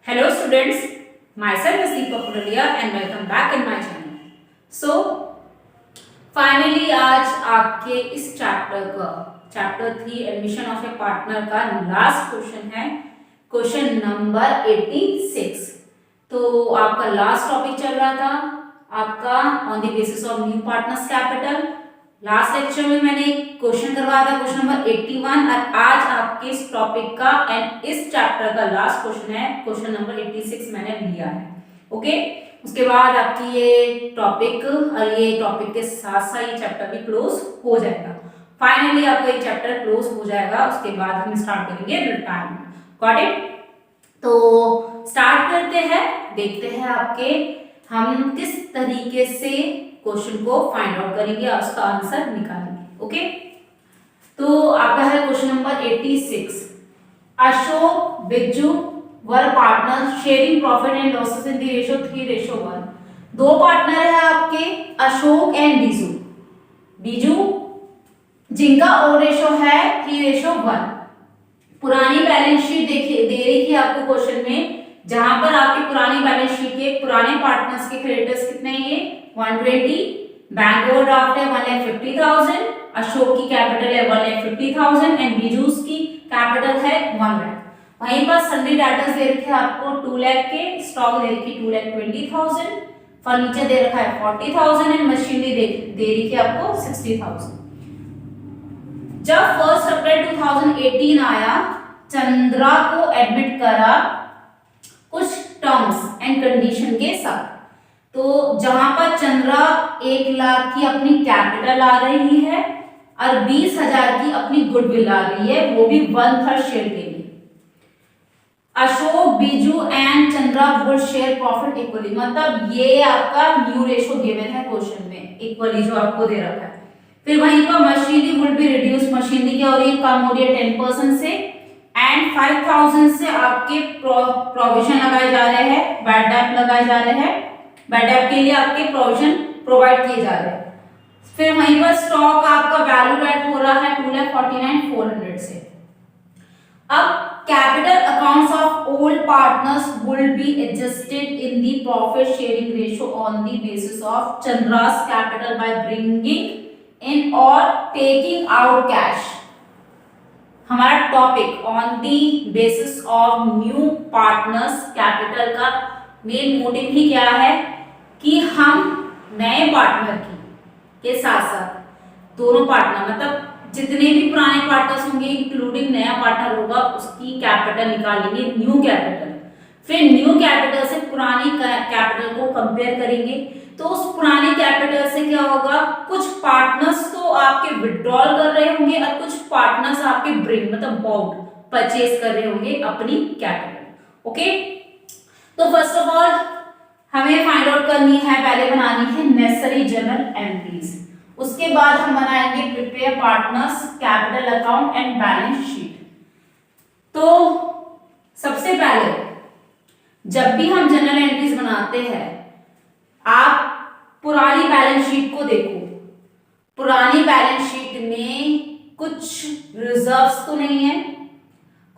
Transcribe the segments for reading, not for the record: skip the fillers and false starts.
Hello students, myself is Deepak Purulia and welcome back in my channel. So finally आज आपके इस chapter 3 admission of A partner का last question है, question number 86। तो आपका last topic चल रहा था आपका on the basis of new partners capital. Last lecture में मैंने क्वेश्चन करवाया था क्वेश्चन नंबर 81 और आज आपके इस टॉपिक का एंड इस चैप्टर का लास्ट क्वेश्चन है क्वेश्चन नंबर 86 मैंने लिया है। ओके, उसके बाद आपकी ये टॉपिक और ये टॉपिक के साथ साथ ये चैप्टर भी क्लोज हो जाएगा। फाइनली आपका ये चैप्टर क्लोज हो जाएगा, उसके बाद हम स्टार्ट करेंगे रिटायरमेंट। Got it? तो स्टार्ट करते हैं, देखते हैं आपके हम किस तरीके से क्वेश्चन को फाइंड आउट करेंगे और उसका आंसर निकालेंगे। ओके, तो आपका है question number 86। Ashok Bijju were partner sharing profit and losses in the ratio 3:1। दो पार्टनर है आपके अशोक एंड बीजू जिनका और रेशो है 3:1। पुरानी बैलेंस शीट देखिए दे रही थी आपको क्वेश्चन में, जहां पर आपकी पुरानी बैलेंस शीट के पुराने पार्टनर्स के क्रेडिटर्स कितने हैं, ये 120, बैंक ओवरड्राफ्ट है 1,50,000, अशोक की कैपिटल है 1,50,000 एंड बीजूस की कैपिटल है 1 लाख। वहीं पर सन्ड्री डेटर्स दे रखे आपको 2 लाख के, स्टॉक दे रखी 2,20,000, फर्नीचर दे रखा है 40,000 एंड मशीनरी दे रही थी आपको 60,000। जब 1 अप्रैल 2018 आया, चंद्रा को एडमिट करा कुछ टर्म्स एंड कंडीशन के साथ। तो जहां पर चंद्रा 1 लाख की अपनी कैपिटल आ रही है और 20,000 की अपनी गुडविल आ रही है, वो भी 1/3 शेयर के लिए। Ashok Biju and Chandra would share profit equally, मतलब ये आपका न्यू रेशो गिवन है क्वेश्चन में, इक्वली जो आपको दे रखा है। फिर वहीं पर machinery would be reduce, machinery की और ये कम हो रही है 10% से एंड 5,000 से आपके प्रोविजन लगाए जा रहे हैं, बैड डेट लगाए जा रहे हैं, बैड डेट के लिए आपके प्रोविजन प्रोवाइड किए जा रहे हैं। फिर वहीं पर स्टॉक आपका वैल्यू एड हो रहा है 2,49,400 से। अब capital accounts of old partners will be adjusted in the profit sharing ratio on the basis of Chandra's capital by bringing in और टेकिंग आउट कैश। हमारा topic on the basis of new partners capital का main motive ही क्या है कि हम नए partner के साथ साथ दोनों पार्टनर, मतलब जितने भी पुराने पार्टनर्स होंगे इंक्लूडिंग नया पार्टनर होगा, उसकी कैपिटल निकालेंगे न्यू कैपिटल। फिर न्यू कैपिटल से पुरानी कैपिटल को कंपेयर करेंगे, तो उस पुरानी कैपिटल से क्या होगा, कुछ पार्टनर्स तो आपके विड्रॉल कर रहे होंगे और कुछ पार्टनर्स आपके ब्रिंग मतलब बाउट परचेज कर रहे होंगे अपनी कैपिटल। ओके, तो फर्स्ट ऑफ ऑल हमें फाइंड आउट करनी है, पहले बनानी है नेसेसरी जनरल एंट्रीज, उसके बाद हम बनाएंगे prepare partners capital account and balance sheet. तो सबसे पहले जब भी हम जनरल एंट्रीज बनाते हैं, आप पुरानी बैलेंस शीट को देखो। पुरानी बैलेंस शीट में कुछ रिजर्व्स तो नहीं है,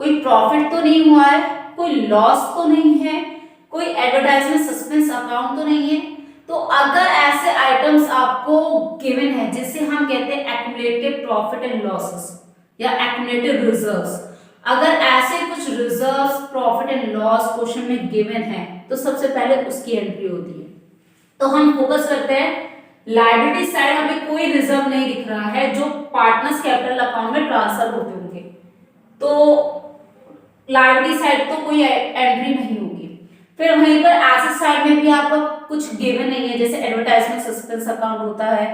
कोई प्रॉफिट तो नहीं हुआ है, कोई लॉस तो नहीं है, कोई एडवर्टाइजमेंट सस्पेंस अकाउंट तो नहीं है। तो अगर ऐसे आइटम्स आपको गिवन है जिसे हम कहते हैं एक्युमुलेटेड प्रॉफिट एंड लॉसेस या एक्युमुलेटेड रिजर्व्स, अगर ऐसे कुछ reserves profit and loss question में गिवन है तो सबसे पहले उसकी एंट्री होती है। तो हम फोकस करते हैं लायबिलिटी साइड, हमें कोई रिजर्व नहीं दिख रहा है जो पार्टनर्स कैपिटल अकाउंट में ट्रांसफर होते होंगे, तो लायबिलिटी साइड तो कोई एंट्री नहीं होगी। फिर वहीं पर एसेट साइड में भी आपको कुछ गिवन नहीं है, जैसे एडवर्टाइजमेंट सस्पेंस अकाउंट होता है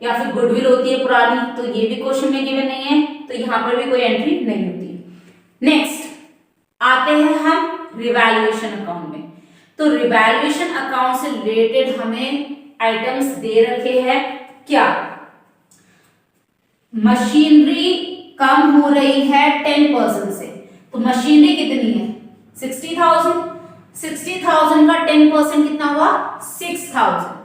या फिर गुडविल होती है पुरानी, तो ये भी क्वेश्चन में गिवन नहीं है, तो यहाँ पर भी कोई एंट्री नहीं होती। नेक्स्ट आते हैं हम रिवैल्यूएशन अकाउंट में। तो रिवैल्यूएशन अकाउंट से रिलेटेड हमें आइटम्स दे रखे हैं क्या, मशीनरी कम हो रही है 10% से, तो मशीनरी कितनी है 60,000, 60,000 का 10% कितना हुआ 6,000।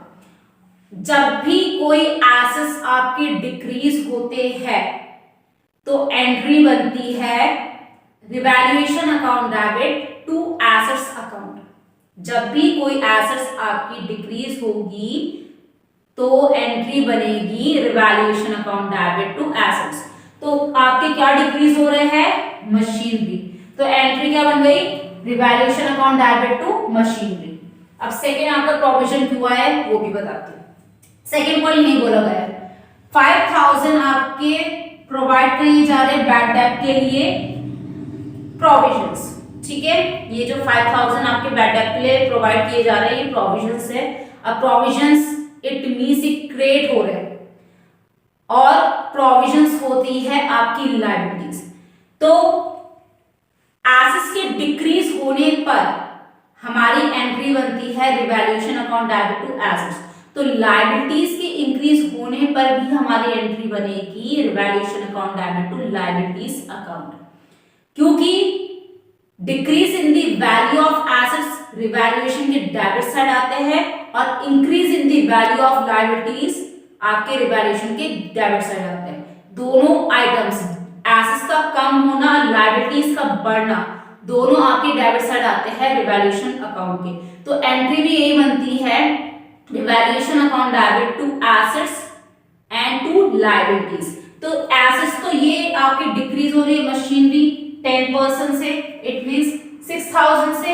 जब भी कोई एसेट्स आपके डिक्रीज होते हैं तो एंट्री बनती है revaluation account debit to assets account. जब भी कोई एसेट्स आपकी डिक्रीज होगी तो एंट्री बनेगी revaluation account debit to assets. तो आपके क्या डिक्रीज हो रहे हैं? मशीनरी। तो एंट्री क्या बन गई? Revaluation account debit to machinery. अब सेकेंड आपका प्रोविजन क्यों आया है वो भी बताती हूँ। सेकेंड पॉइंट नहीं बोला गया है। 5000 आपके प्रोवाइड किए जा रहे बैड डेट के लिए प्रोविजंस, ठीक है। ये जो 5000 आपके बैड डेट के लिए प्रोवाइड किए जा रहे हैं ये प्रोविजंस है। अब प्रोविजंस इट मींस क्रिएट हो रहे हैं और प्रोविजंस होती है आपकी लायबिलिटीज। तो एसेट्स के डिक्रीज होने पर हमारी एंट्री बनती है revaluation account debit to assets. तो लायबिलिटीज के इंक्रीज होने पर भी हमारी एंट्री बनेगी revaluation account debit to liabilities account, क्योंकि decrease in the value of assets revaluation के डेबिट साइड आते हैं और increase in the value of liabilities आपके रिवैल्यूएशन के डेबिट साइड आते हैं। दोनों आइटम्स एसेट्स का कम होना, लायबिलिटीज का बढ़ना, दोनों आपके डेबिट साइड आते हैं रिवैल्यूएशन अकाउंट के। तो एंट्री भी यही बनती है revaluation account debit to assets and to liabilities. तो एसेट्स तो ये आपकी डिक्रीज हो रही है मशीनरी 10% से, इट मींस 6000 से,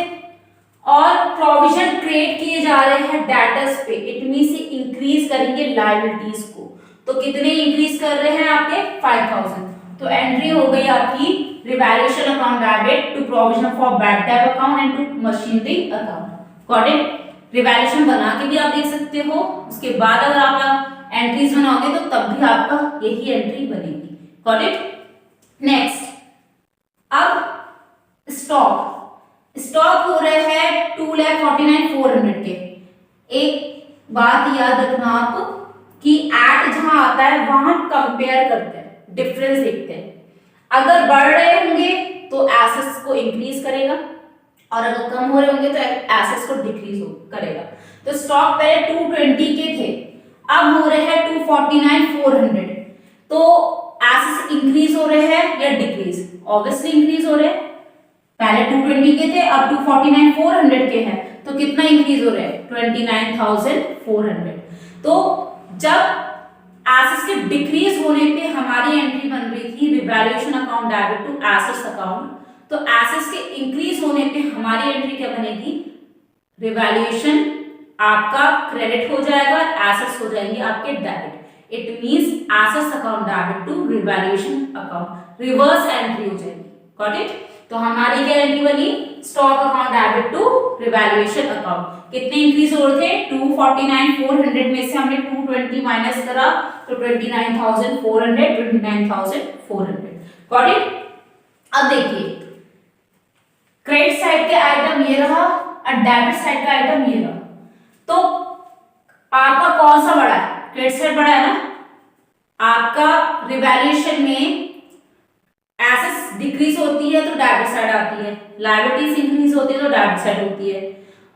और प्रोविजन क्रिएट किए जा रहे हैं डेटर्स पे, इट मींस इंक्रीज करेंगे लायबिलिटीज को। तो कितने इंक्रीज कर रहे हैं आपके? 5000। तो एंट्री हो गई आपकी revaluation account debit to provision for bad debt account and to machinery account. Got it? Revaluation बना के भी आप देख सकते हो, उसके बाद अगर आप एंट्रीज बनाओगे तो तब भी आपका यही एंट्री बनेगी। Got it? नेक्स्ट, अब स्टॉक हो रहे हैं 2,49,400 के। एक बात याद रखना आप कि एट जहां आता है वहां कंपेयर करते हैं, डिफरेंस देखते हैं। अगर बढ़ रहे होंगे तो एसेट्स को इंक्रीज करेगा और अगर कम हो रहे होंगे तो एसेट्स को डिक्रीज करेगा। तो स्टॉक पहले 220 के थे, अब हो रहे हैं 249,400। तो एसेट्स इंक्रीज हो रहे हैं या डिक्रीज? ऑब्वियसली इंक्रीज हो रहे हैं। पहले 220 के थे, अब 249,400 के हैं, तो कितना इंक्रीज हो रहा है? 29,400। तो जब एसेट्स के डिक्रीज होने पे हमारी एंट्री बन रही थी revaluation account debit to assets account, तो एसेट्स के इंक्रीज होने पे हमारी एंट्री क्या बनेगी? रिवैल्यूएशन आपका क्रेडिट हो जाएगा, एसेट्स हो जाएंगे आपके debit. It means assets account debit to revaluation account, reverse entry हो जाएगी। Got it? तो हमारी क्या एंट्री बनी? Stock account debit to revaluation account. कितने इंक्रीज हो रहे थे? 249,400 में से हमने 220 माइनस करा तो 29,400, 29,400। Got it? अब देखिए, क्रेडिट साइड के आइटम ये रहा और डेबिट साइड का आइटम ये रहा। तो आपका कौन सा बड़ा है? क्रेडिट साइड बड़ा है ना। आपका रिवैल्यूएशन में एसेट्स डिक्रीज होती है तो डेबिट साइड आती है, लायबिलिटीज इंक्रीज होती है तो डेबिट साइड होती है,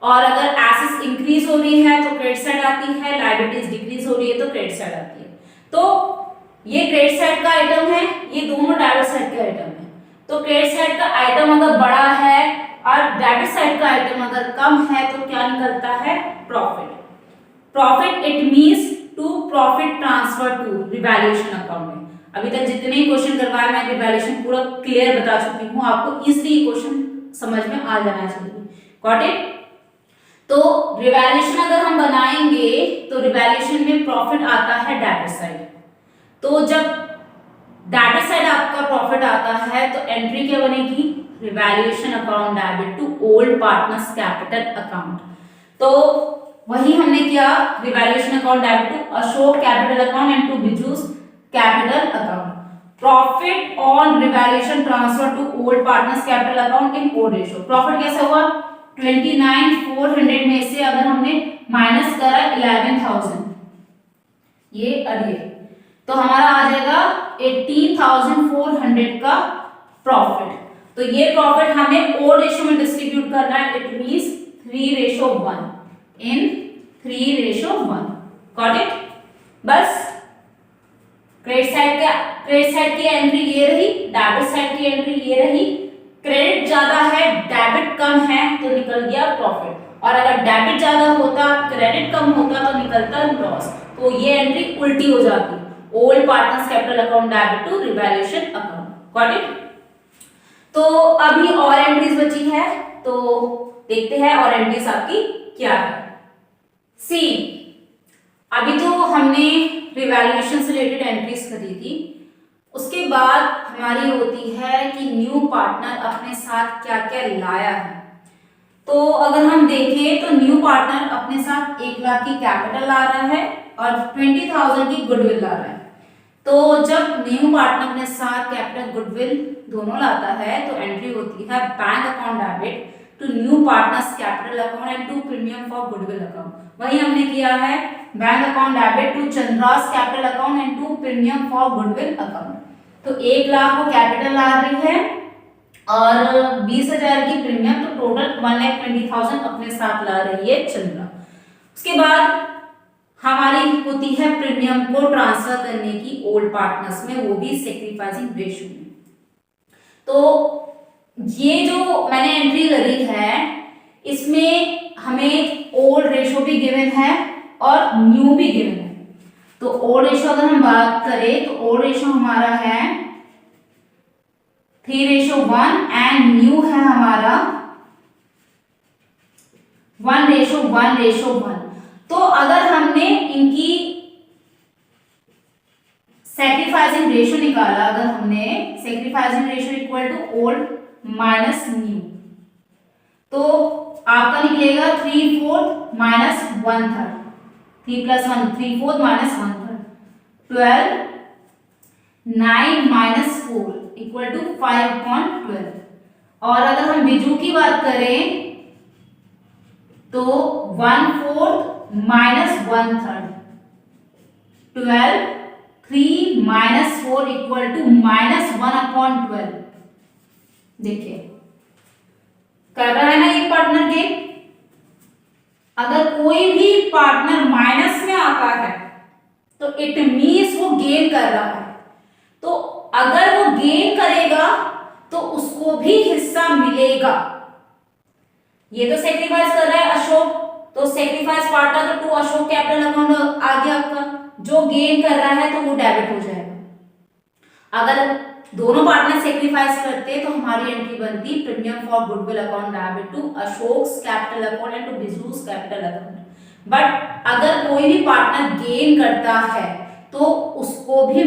और अगर एसेट्स इंक्रीज हो रही है तो क्रेडिट साइड आती है, लायबिलिटीज डिक्रीज हो रही है तो क्रेडिट साइड आती है। तो ये क्रेडिट साइड का आइटम है, ये दोनों डेबिट साइड के आइटम है। तो क्रेडिट साइड का आइटम अगर बड़ा है और डेबिट साइड का आइटम अगर कम है तो क्या निकलता है? Profit. Profit it means to profit transfer to revaluation account में। अभी तक जितने ही क्वेश्चन करवाए मैं रिवैल्यूएशन पूरा क्लियर बता चुकी हूँ, आपको इजीली क्वेश्चन समझ में आ जाना चाहिए। Got it? तो रिवैल्यूएशन अगर हम बनाएंगे तो रिवैल्यूएशन में प्रॉफिट आता है डेबिट साइड। तो जब डेबिट साइड आपका प्रॉफिट आता है तो एंट्री क्या बनेगी? Revaluation account debit to old partners capital account. तो वही हमने किया, revaluation account debit to Ashok capital account and to Biju's capital account. Profit on revaluation transfer to old partners capital account in O ratio. Profit कैसे हुआ? 29,400 में से अगर हमने माइनस करा 11,000 ये अरियर, तो हमारा आ जाएगा 18,400 का प्रॉफिट। तो ये प्रॉफिट हमें ओ रेशियो में डिस्ट्रीब्यूट करना है, it means 3:1 in 3:1। Got it? बस क्रेडिट साइड की एंट्री ये रही, डेबिट साइड की एंट्री ये रही, क्रेडिट ज्यादा है, डेबिट कम है, तो निकल गया प्रॉफिट। और अगर डेबिट ज्यादा होता, क्रेडिट कम होता, तो निकलता लॉस। तो ये एंट्री उल्टी हो जाती, old partners capital account debit to revaluation account. Got it? तो अभी और एंट्रीज बची है, तो देखते हैं और एंट्रीज आपकी क्या है। सी, अभी तो हमने रिवैल्यूएशन से रिलेटेड एंट्रीज करी थी, उसके बाद हमारी होती है कि न्यू पार्टनर अपने साथ क्या क्या लाया है। तो अगर हम देखें तो न्यू पार्टनर अपने साथ 1 लाख की कैपिटल ला रहा है और 20,000 की गुडविल ला रहा है। तो जब न्यू पार्टनर अपने साथ कैपिटल गुडविल दोनों लाता है तो एंट्री होती है bank account debit to new partners capital account and to premium for goodwill account. वही हमने किया है, bank account debit to Chandra's capital account and to premium for goodwill account. तो 1 लाख वो कैपिटल ला रही है और 20,000 की प्रीमियम, तो टोटल 1,20,000 अपने साथ ला रही है चंद्रा। उसके बाद हमारी होती है प्रीमियम को ट्रांसफर करने की ओल्ड पार्टनर्स में, वो भी सेक्रीफाइसिंग रेशियो में। तो ये जो मैंने एंट्री करी है इसमें हमें ओल्ड रेशियो भी गिवन है और न्यू भी गिवन है। तो ओल्ड रेशियो अगर हम बात करें तो ओल्ड रेशियो हमारा है 3:1 एंड न्यू है हमारा 1:1:1। तो अगर हमने इनकी सैक्रिफाइसिंग रेशियो निकाला, अगर हमने sacrificing ratio equal to old minus new, तो आपका निकलेगा 3/4 minus 1/3, 3 + 1 3/4 minus 1/3, 12, 9 minus 4 equal to 5/12। और अगर हम बिजू की बात करें तो 1/4 minus 1/3, 12, 3 minus 4 equal to minus 1/12। देखिए कर रहा है ना ये पार्टनर गेन। अगर कोई भी पार्टनर माइनस में आता है तो इट मीन्स वो गेन कर रहा है। तो अगर वो गेन करेगा तो उसको भी हिस्सा मिलेगा। ये तो सेक्रीफाइस कर रहा है अशोक, तो सेक्रीफाइस पार्टनर तो टू अशोक कैपिटल अकाउंट आ गया आपका। जो गेन कर रहा है तो वो डेबिट हो जाएगा। अगर दोनों पार्टनर सेक्रीफाइस करते तो हमारी एंट्री बनती premium for goodwill account debit to Ashok's capital account and to Biju's capital account. But अगर कोई भी पार्टनर गेन करता है तो उसको भी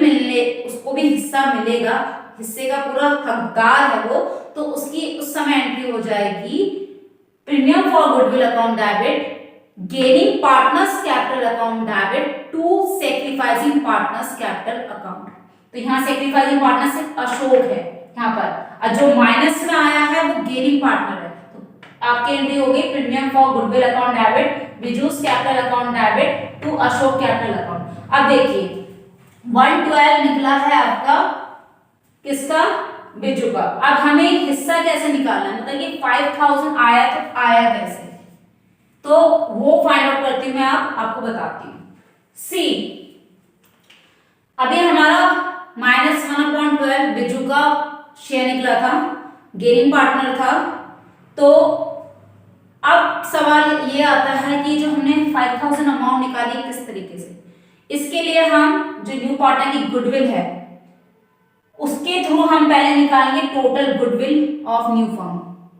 हिस्सा मिलेगा, हिस्से का पूरा हकदार है वो। तो उसकी उस समय एंट्री हो जाएगी premium for goodwill account debit gaining partners capital account debit to sacrificing partners capital account. तो यहाँ सेक्रीफाइसिंग पार्टनर सिर्फ अशोक है यहाँ पर, और जो माइनस में आया है वो गेनिंग पार्टनर है। तो आपकी एंट्री हो गई premium for goodwill account debit Biju's capital account debit to Ashok capital account. अब देखिए 112 निकला है आपका किसका, बिजू का। अब हमें हिस्सा कैसे निकालना है, मतलब कि 5,000 आया तो आया कैसे, तो वो फाइंड आउट करती हूं मैं, आपको बताती हूं। सी, अभी हमारा -1/12 बिजू का शेयर निकला था, गेनिंग पार्टनर था। तो अब सवाल ये आता है कि जो हमने 5,000 अमाउंट निकाली किस तरीके से। इसके लिए हम जो न्यू पार्टनर की गुडविल है उसके थ्रू हम पहले निकालेंगे total goodwill of new firm,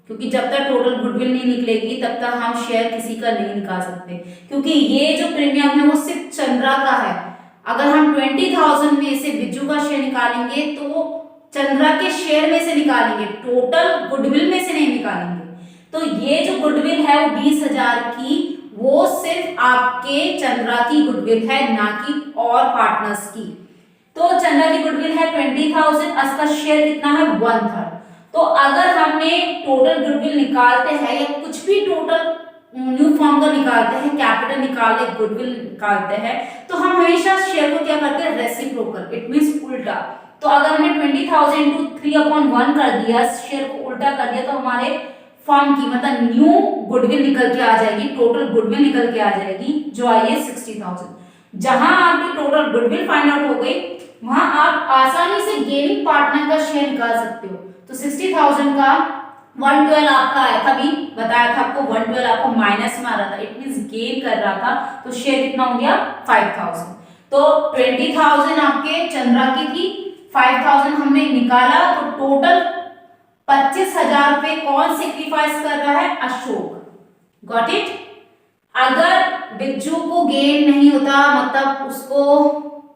क्योंकि जब तक टोटल गुडविल नहीं निकलेगी तब तक हम शेयर किसी का नहीं निकाल सकते, क्योंकि ये जो प्रीमियम है वो सिर्फ चंद्रा का है। अगर हम 20,000 में से बिज्जू का शेयर निकालेंगे तो चंद्रा के शेयर में से निकालेंगे, टोटल गुडविल में से नहीं निकालेंगे। तो ये जो गुडविल है वो 20,000 की, वो सिर्फ आपके चंद्रा की गुडविल है, ना कि और पार्टनर्स की। तो चंद्रा की गुडविल है 20,000, उसका शेयर कितना है 1/3। तो अगर हमने टोटल गुडविल निकालते हैं या कुछ भी टोटल न्यू फॉर्म का निकालते हैं, कैपिटल निकालते हैं, गुडविल निकालते हैं, तो हम हमेशा शेयर को क्या करते हैं, रेसिप्रोकल, इट मींस उल्टा। तो अगर हमने 20,000 into 3/1 कर दिया, शेयर को उल्टा कर दिया, तो हमारे फॉर्म की मतलब न्यू गुडविल निकल के आ जाएगी, टोटल गुडविल निकल के आ जाएगी, जो आई है 60,000। जहां आपकी टोटल गुडविल फाइंड आउट हो गई, वहां आप आसानी से गेनिंग पार्टनर का शेयर निकाल सकते हो। तो 60,000 का 112 आपका आया था, अभी बताया था आपको 112 आपको माइनस में आ रहा था, इट मींस गेन कर रहा था, तो शेयर कितना हो गया 5,000। तो 20,000 आपके चंद्रा की थी, 5,000 हमने निकाला, तो टोटल 25,000 रुपए कौन सेक्रीफाइस कर रहा है, अशोक। Got it. अगर बिज्जू को गेन नहीं होता, मतलब उसको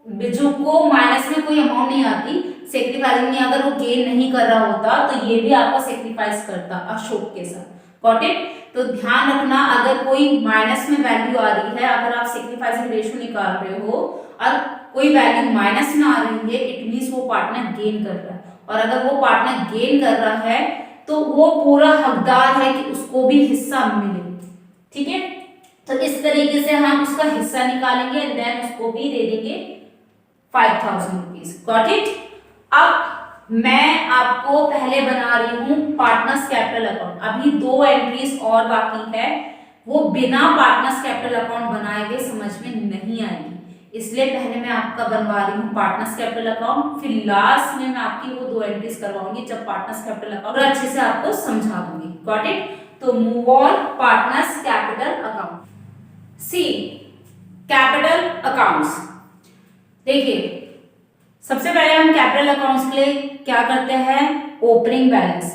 बिज्जू को माइनस में कोई अमाउंट नहीं आती सेक्रीफाइसिंग में, अगर वो गेन नहीं कर रहा होता तो ये भी आपका सेक्रीफाइस करता अशोक के साथ। Got it. तो ध्यान रखना, अगर कोई माइनस में वैल्यू आ रही है, अगर आप सेक्रीफाइसिंग रेशियो निकाल रहे हो और कोई वैल्यू माइनस में आ रही है, इट मींस वो पार्टनर गेन कर रहा है, और अगर वो पार्टनर गेन कर रहा है तो वो पूरा हकदार है कि उसको भी हिस्सा मिले। ठीक है, तो इस तरीके से हम उसका हिस्सा निकालेंगे एंड देन उसको भी दे देंगे 5,000 रुपीज। Got it. अब मैं आपको पहले बना रही हूं पार्टनर्स कैपिटल अकाउंट, अभी 2 एंट्रीज और बाकी है, वो बिना पार्टनर्स कैपिटल अकाउंट बनाए हुए समझ में नहीं आएगी, इसलिए पहले मैं आपका बनवा रही हूँ पार्टनर्स कैपिटल अकाउंट, फिर लास्ट में मैं आपकी वो 2 एंट्रीज करवाऊंगी जब पार्टनर्स कैपिटल अकाउंट अच्छे से आपको समझा दूंगी। Got it. तो move on partners capital account. See capital accounts, देखिए सबसे पहले हम कैपिटल अकाउंट्स के लिए क्या करते हैं, ओपनिंग बैलेंस।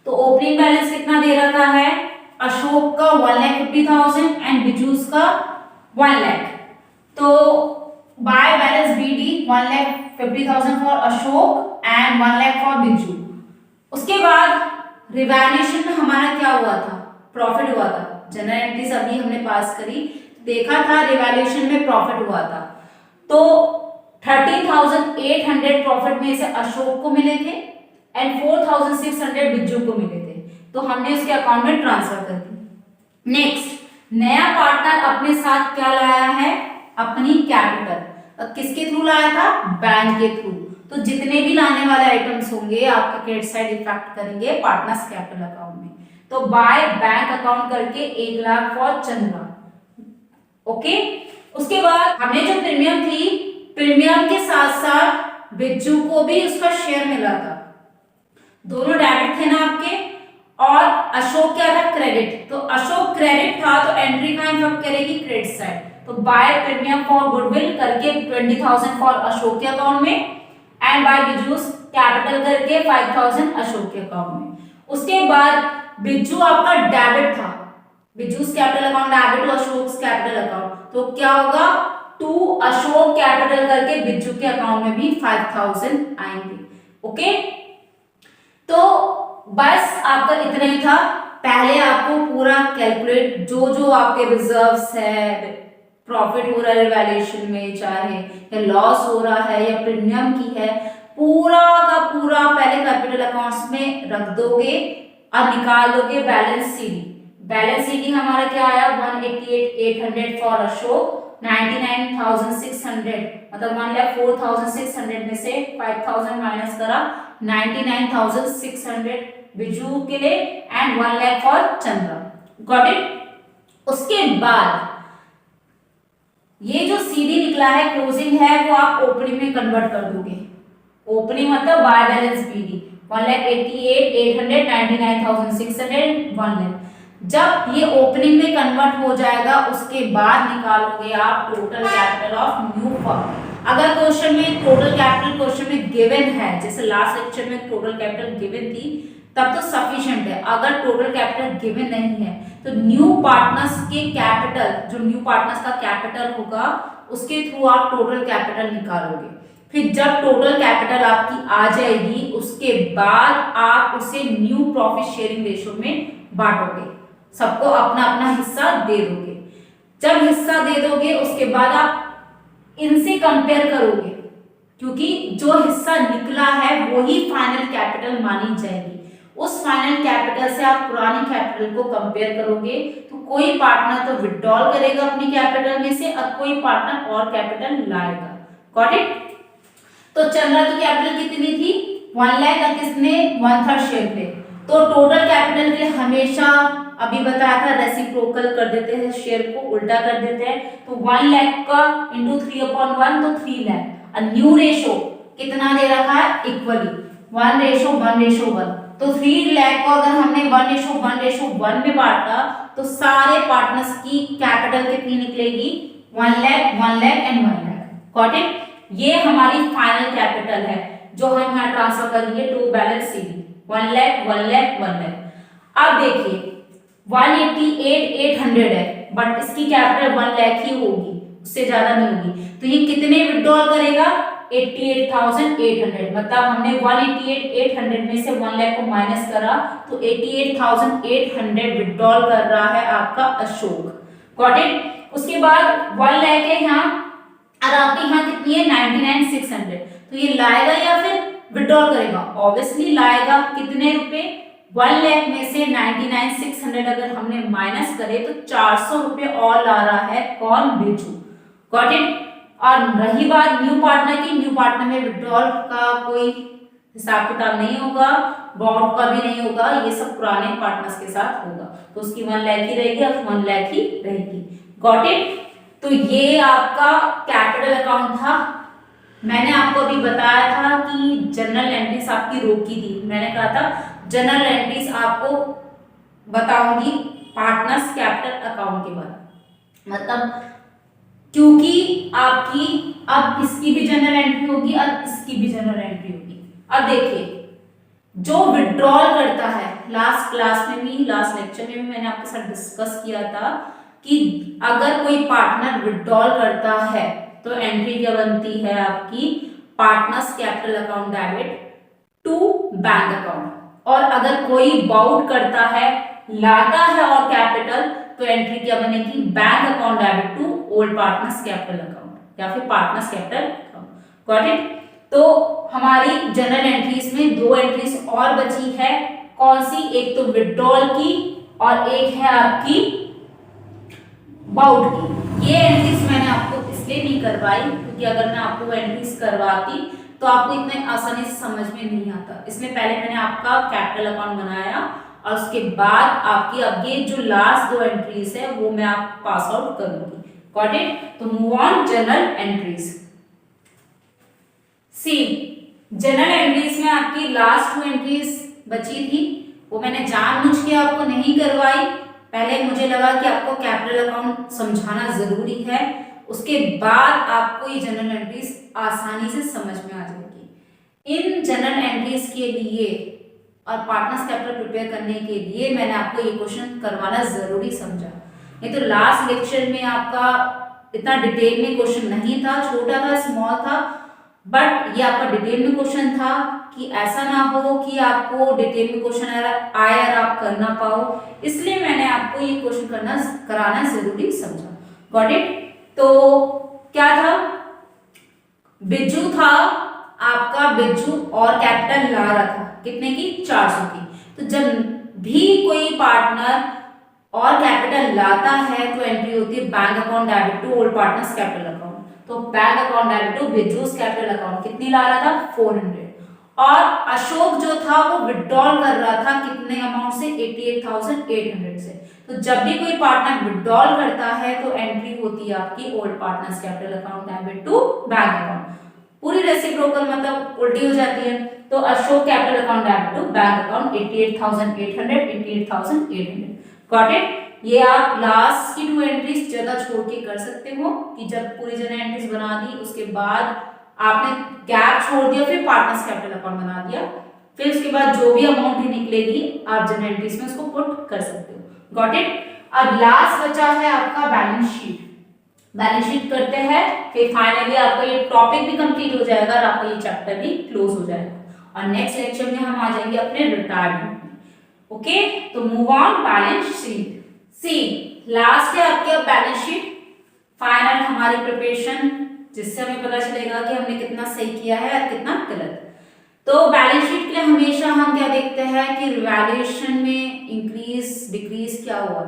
तो ओपनिंग बैलेंस कितना दे रखा है, अशोक का 1,50,000 एंड बिजूस का 1 लाख। तो by balance BD 1,50,000 for Ashok and 1 lakh for Biju. उसके बाद रिवैल्यूएशन में हमारा क्या हुआ था, प्रॉफिट हुआ था, जनरल एंट्रीज अभी हमने पास करी, देखा था रिवैल्यूएशन में प्रॉफिट हुआ था, तो 30,800 प्रॉफिट में से अशोक को मिले थे एंड 4,600 बिज्जू को मिले थे, तो हमने उसके अकाउंट में ट्रांसफर कर दी। नेक्स्ट, नया पार्टनर अपने साथ क्या लाया है, अपनी कैपिटल। किसके थ्रू लाया था, बैंक के थ्रू। तो जितने भी लाने वाले आइटम्स होंगे आपके क्रेडिट साइड इफेक्ट करेंगे पार्टनर्स कैपिटल अकाउंट में। तो बाय बैंक अकाउंट करके 1 लाख फॉर चंद्रा। ओके, उसके बाद हमने जो प्रीमियम थी, प्रीमियम के साथ साथ बिज्जू को भी उसका शेयर मिला था, दोनों डेबिट थे ना आपके, और अशोक क्या था, क्रेडिट। तो अशोक क्रेडिट था तो एंट्री का इफेक्ट करेगी क्रेडिट साइड, तो बाय प्रीमियम फॉर गुडविल करके 20,000 फॉर अशोक के अकाउंट में एंड बाय बिजूस कैपिटल करके 5,000 अशोक के अकाउंट में। उसके बाद बिज्जू आपका डेबिट था, Biju's capital account debit to Ashok capital account, तो क्या होगा, टू अशोक कैपिटल करके बिज्जू के अकाउंट में भी 5,000 आएंगे। ओके, तो बस आपका इतना ही था। पहले आपको पूरा कैलकुलेट, जो जो आपके रिजर्व्स है, प्रॉफिट हो रहा है रिवैल्यूएशन में, चाहे या लॉस हो रहा है या प्रीमियम की है, पूरा का पूरा पहले कैपिटल अकाउंट्स में रख दोगे और निकाल दोगे बैलेंस सीडी। बैलेंस सीडी हमारा क्या आया, 188,800 फॉर अशोक, 99,600 मतलब 1,04,600 में से 5,000 माइनस करा, 99,600 बिजू के लिए and 1 lakh for Chandra. Got it. उसके बाद ये जो सीडी निकला है क्लोजिंग है, वो आप ओपनिंग में कन्वर्ट कर दोगे। ओपनिंग मतलब बाय बैलेंस बीडी 1,88,800, 99,600, 1 लाख। जब ये ओपनिंग में कन्वर्ट हो जाएगा उसके बाद निकालोगे आप total capital of new firm. अगर क्वेश्चन में टोटल कैपिटल क्वेश्चन में गिवन है, जैसे लास्ट लेक्चर में टोटल कैपिटल गिवन थी, तब तो सफिशिएंट है। अगर टोटल कैपिटल गिवन नहीं है तो न्यू पार्टनर्स के कैपिटल, जो न्यू पार्टनर्स का कैपिटल होगा उसके थ्रू आप टोटल कैपिटल निकालोगे। फिर जब टोटल कैपिटल आपकी आ जाएगी उसके बाद आप उसे न्यू प्रॉफिट शेयरिंग रेशियो में बांटोगे, सबको अपना अपना हिस्सा दे दोगे। जब हिस्सा दे दोगे उसके बाद आप इनसे कंपेयर करोगे, क्योंकि जो हिस्सा निकला है वही फाइनल कैपिटल मानी जाएगी। उस फाइनल कैपिटल से आप पुरानी कैपिटल को कंपेयर करोगे, तो कोई पार्टनर तो विड्रॉल करेगा अपनी कैपिटल में से और कोई पार्टनर और कैपिटल लाएगा। Got it. तो चंद्रा की कैपिटल कितनी थी, 1 लाख, और किसने 1/3 शेयर थे। तो टोटल कैपिटल के लिए हमेशा अभी बताया था रेसिप्रोकल कर देते हैं, शेयर को उल्टा कर देते हैं। तो 1 लाख का इंटू 3/1 तो 3 लाख। और न्यू रेशो कितना दे रखा है, इक्वली 1:1:1। तो 3 लाख को अगर हमने 1:1:1 में बांटा तो सारे पार्टनर्स की कैपिटल कितनी निकलेगी? 1 lakh, 1 lakh and 1 lakh. Got it? ये हमारी फाइनल कैपिटल है जो हम यहाँ ट्रांसफर करेंगे to balance sheet. 1 lakh, 1 lakh, 1 lakh. अब देखिए 188,800 है बट इसकी कैपिटल 1 लाख ही होगी, उससे ज्यादा नहीं होगी। तो ये कितने विड्रॉल करेगा? 88,800। मतलब हमने 188,800 में से 1 लाख को माइनस करा तो 88,800 विड्रॉल कर रहा है आपका अशोक। Got it? उसके बाद 1 लाख है यहाँ और आपके यहाँ कितनी है? 99,600। तो ये लाएगा या फिर विड्रॉल करेगा? ऑब्वियसली लाएगा। कितने रुपए? 1 लाख में से 99,600 अगर हमने माइनस करे तो 400 रुपए और ला रहा है कौन? बिरजू। Got it? और रही बात न्यू पार्टनर की, न्यू पार्टनर में विड्रॉल का कोई हिसाब किताब नहीं होगा, बॉन्ड का भी नहीं होगा, ये सब पुराने पार्टनर्स के साथ होगा। तो उसकी 1 लाख ही रहेगी और 1 लाख ही रहेगी। Got it? तो ये आपका कैपिटल अकाउंट था। मैंने आपको अभी बताया था कि जनरल एंट्रीज आपकी रोकी थी। मैंने कहा था जनरल एंट्रीज आपको बताऊंगी पार्टनर्स कैपिटल अकाउंट के बाद। मतलब क्योंकि आपकी अब इसकी भी जनरल एंट्री होगी और इसकी भी जनरल एंट्री होगी। अब देखिए जो विड्रॉल करता है, लास्ट क्लास में भी, लास्ट लेक्चर में भी मैंने आपके साथ डिस्कस किया था कि अगर कोई पार्टनर विड्रॉल करता है तो एंट्री क्या बनती है आपकी? Partners capital account debit to bank account. और अगर कोई बाउट करता है, लाता है और कैपिटल, तो एंट्री क्या बनेगी? Bank account debit to old partners capital account या फिर partners capital account. Got it? तो हमारी जनरल एंट्रीज में 2 एंट्रीज और बची है। कौन सी? एक तो विड्रॉल की और एक है आपकी बाउट की। ये एंट्रीज मैंने आपको इसलिए नहीं करवाई क्योंकि अगर मैं आपको वो एंट्रीज करवाती तो आपको इतने आसानी से समझ में नहीं आता। इसलिए पहले मैंने आपका कैपिटल अकाउंट बनाया और उसके बाद आपकी अब ये जो लास्ट 2 एंट्रीज है वो मैं आप पास आउट करूंगी। Got it? तो move on journal entries. See journal entries में आपकी लास्ट 2 एंट्रीज बची थी, वो मैंने जानबूझ के आपको नहीं करवाई। पहले मुझे लगा कि आपको कैपिटल अकाउंट समझाना जरूरी है, उसके बाद आपको ये जनरल एंट्रीज आसानी से समझ में आ जाएगी। इन जनरल एंट्रीज के लिए और पार्टनर्स कैपिटल प्रिपेयर करने के लिए मैंने आपको ये क्वेश्चन करवाना जरूरी समझा। नहीं तो लास्ट लेक्चर में आपका इतना डिटेल में क्वेश्चन नहीं था, छोटा था, स्मॉल था, बट ये आपका डिटेल में क्वेश्चन था कि ऐसा ना हो कि आपको डिटेल में क्वेश्चन आए और आप कर ना पाओ, इसलिए मैंने आपको ये क्वेश्चन कराना जरूरी समझा। Got it? तो क्या था? बिज्जू था आपका, बिज्जू और कैपिटल ला रहा था कितने की? 400 की। तो जब भी कोई पार्टनर और कैपिटल लाता है तो एंट्री होती है bank account debit to old partners capital account. तो bank account debit to Bijju's capital account कितनी ला रहा था? 400। और अशोक जो था वो विड्रॉल कर रहा था कितने अमाउंट से? 88,800 से। तो जब भी कोई पार्टनर विड्रॉल करता है तो एंट्री होती है आपकी old partners capital account debit to bank account. पूरी रेसिप्रोकल मतलब उल्टी हो जाती है। तो Ashok capital account debit to bank account 88,800, 88,800। Got it? ये आप लास्ट की 2 एंट्रीज जगह छोड़ के कर सकते हो कि जब पूरी जनरल एंट्रीज बना दी उसके बाद आपने गैप छोड़ दिया, फिर पार्टनर्स कैपिटल अकाउंट बना दिया, फिर उसके बाद जो भी अमाउंट ही निकलेगी आप जनरल एंट्रीज में उसको पुट कर सकते हो। Got it? अब लास्ट बचा है आपका बैलेंस शीट। बैलेंस शीट करते हैं, फिर फाइनली आपका ये टॉपिक भी कंप्लीट हो जाएगा और आपका ये चैप्टर भी क्लोज हो जाएगा और नेक्स्ट लेक्चर में हम आ जाएंगे अपने रिटायरमेंट में। ओके? तो move on balance sheet. See last है आपके बैलेंस शीट, फाइनल हमारी प्रिपरेशन, जिससे हमें पता चलेगा कि हमने कितना सही किया है और कितना गलत। तो बैलेंस शीट के लिए हमेशा हम क्या देखते हैं कि रिवैल्यूएशन में इंक्रीज डिक्रीज क्या हुआ।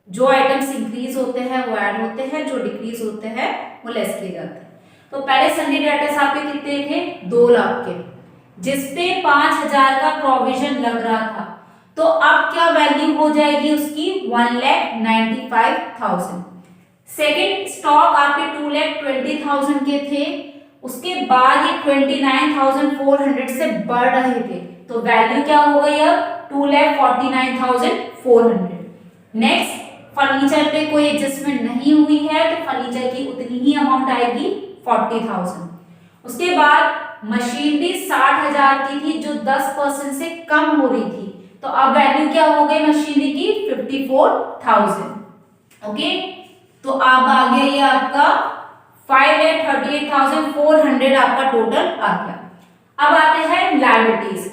जो आइटम्स इंक्रीज होते हैं वो ऐड होते हैं, जो डिक्रीज होते हैं वो लेस किए जाते हैं। तो पहले सन्नी डेटर्स आपके कितने थे? 2 लाख के, जिसपे 5,000 का प्रोविजन लग रहा था। तो अब क्या वैल्यू हो जाएगी उसकी? 1,95,000। सेकेंड स्टॉक आपके 2,20,000 के थे, उसके बाद ये 29,400 से बढ़ रहे थे, तो वैल्यू क्या हो गई अब 2,49,400। नेक्स्ट फर्नीचर पे कोई एडजस्टमेंट नहीं हुई है तो फर्नीचर की उतनी ही अमाउंट आएगी 40,000। उसके बाद मशीनरी 60,000 की थी जो 10% से कम हो रही थी, तो अब वैल्यू क्या हो गई मशीनरी की 54,000। ओके, तो अब आ गया ये आपका 5,38,400 आपका टोटल आ गया। अब आते हैं लायबिलिटीज।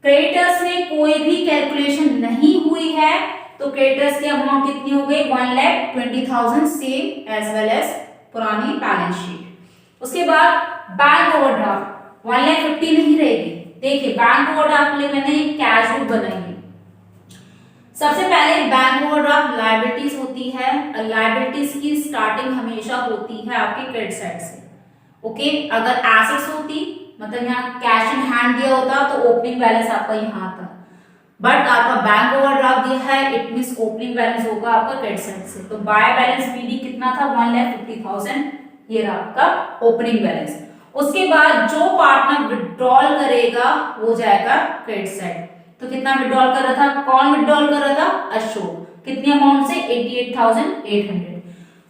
क्रेडिटर्स में कोई भी कैलकुलेशन नहीं हुई है तो क्रेडिटर्स की अमाउंट कितनी हो गई 1,20,000 सेम एज वेल एज पुरानी बैलेंस शीट। उसके बाद बैंक ओवरड्राफ्ट 1,50,000 नहीं रहेगी। देखिए बैंक ओवरड्राफ्ट के लिए मैंने एक कैश बुक बनाई है। सबसे पहले बैंक ओवरड्राफ्ट लायबिलिटीज होती है। लायबिलिटीज की स्टार्टिंग हमेशा होती है आपके क्रेडिट साइड से। ओके, अगर एसेट्स होती मतलब यहाँ कैश इन हैंड दिया होता तो ओपनिंग बैलेंस आपका यहाँ आता, बट आपका बैंक ओवरड्राफ्ट दिया है, इट मींस ओपनिंग बैलेंस होगा आपका क्रेडिट साइड से। तो बाय बैलेंस बीडी कितना था 1,50,000, ये रहा आपका ओपनिंग बैलेंस। उसके बाद जो पार्टनर विड्रॉल करेगा वो जाएगा क्रेडिट साइड। तो कितना विड्रॉल कर रहा था, कौन विड्रॉल कर रहा था, अशोक। कितनी अमाउंट से 88,800।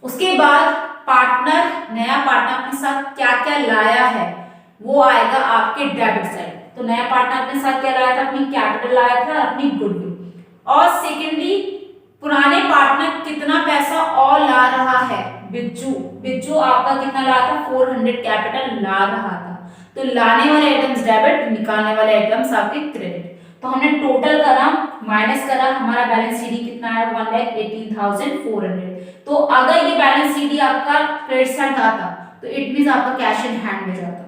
उसके बाद पार्टनर नया पार्टनर अपने साथ क्या क्या लाया है वो आएगा आपके डेबिट साइड। तो नया पार्टनर अपने साथ क्या लाया था, अपनी कैपिटल लाया था, अपनी गुडविल। और सेकेंडली पुराने पार्टनर कितना पैसा और ला रहा है, बिज्जू आपका कितना ला था 400 कैपिटल ला रहा था। तो लाने वाले आइटम्स डेबिट, निकालने वाले आइटम्स आपके क्रेडिट। तो हमने टोटल करा माइनस करा, हमारा बैलेंस सीडी कितना है 1,18,400। तो अगर ये बैलेंस सीडी आपका क्रेडिट साइड आता तो इट मींस आपका कैश इन हैंड में जाता,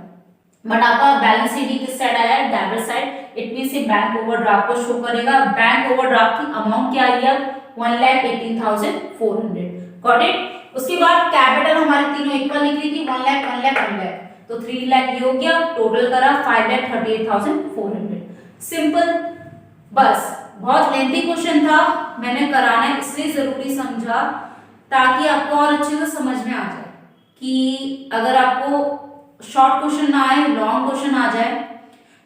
बट आपका बैलेंस सीडी किस साइड आया है, डेबिट साइड। इट मींस ये बैंक ओवरड्राफ्ट को शो करेगा। बैंक ओवरड्राफ्ट की अमाउंट क्या आई है 1,18,400। Got it. उसके बाद कैपिटल हमारे तीनों इक्वल निकली थी 1 लाख 1 लाख 1 लाख, तो 3 लाख ये हो गया। टोटल करा 5,38,400। सिंपल, बस। बहुत लेंथी क्वेश्चन था, मैंने कराना इसलिए जरूरी समझा ताकि आपको और अच्छे से समझ में आ जाए कि अगर आपको शॉर्ट क्वेश्चन ना आए, लॉन्ग क्वेश्चन आ जाए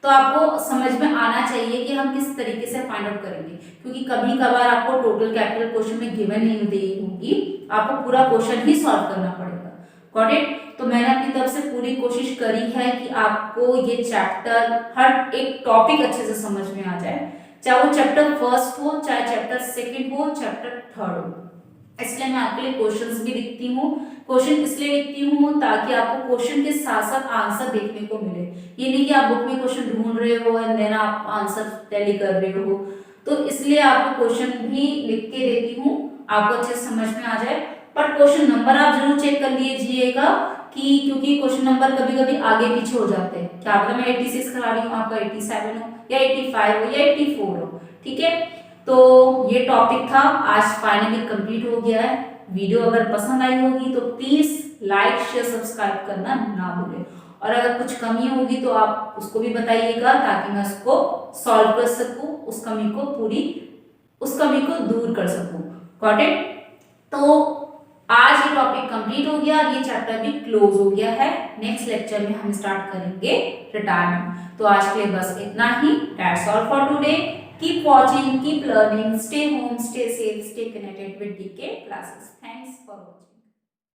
तो आपको समझ में आना चाहिए कि हम किस तरीके से फाइंड आउट करेंगे। क्योंकि कभी कभार आपको टोटल कैपिटल क्वेश्चन में गिवन नहीं होगी, आपको पूरा क्वेश्चन ही सॉल्व करना पड़ेगा। Got it. तो मैंने अपनी तरफ से पूरी कोशिश करी है कि आपको ये चैप्टर हर एक टॉपिक अच्छे से समझ में आ जाए, चाहे वो चैप्टर फर्स्ट हो, चाहे चैप्टर सेकंड हो, चैप्टर थर्ड हो। इसलिए मैं आपके लिए क्वेश्चंस भी लिखती हूँ। क्वेश्चन इसलिए लिखती हूँ ताकि आपको क्वेश्चन के साथ साथ आंसर देखने को मिले। ये नहीं कि आप बुक में क्वेश्चन ढूंढ रहे हो एंड देन आप आंसर टैली कर रहे हो। तो इसलिए आपको क्वेश्चन भी लिख के देती हूँ, आपको अच्छे से समझ में आ जाए। बट क्वेश्चन नंबर आप जरूर चेक कर लीजिएगा कि क्योंकि क्वेश्चन नंबर कभी कभी आगे पीछे हो जाते हैं। क्या पता मैं 86 करा रही हूँ, आपका 87 हो या 85 हो या 84 हो। ठीक है, तो ये टॉपिक था, आज फाइनली कंप्लीट हो गया है। वीडियो अगर पसंद आई होगी तो प्लीज लाइक शेयर सब्सक्राइब करना ना भूलें, और अगर कुछ कमी होगी तो आप उसको भी बताइएगा ताकि मैं उसको सॉल्व कर सकूं, उस कमी को दूर कर सकूं। Got it. तो आज ये टॉपिक कंप्लीट हो गया, ये चैप्टर भी क्लोज हो गया है। नेक्स्ट लेक्चर में हम स्टार्ट करेंगे रिटायरमेंट। तो आज के लिए बस इतना ही। That's all for today. Keep watching, keep learning, stay home, stay safe, stay connected with DK classes. Thanks for watching.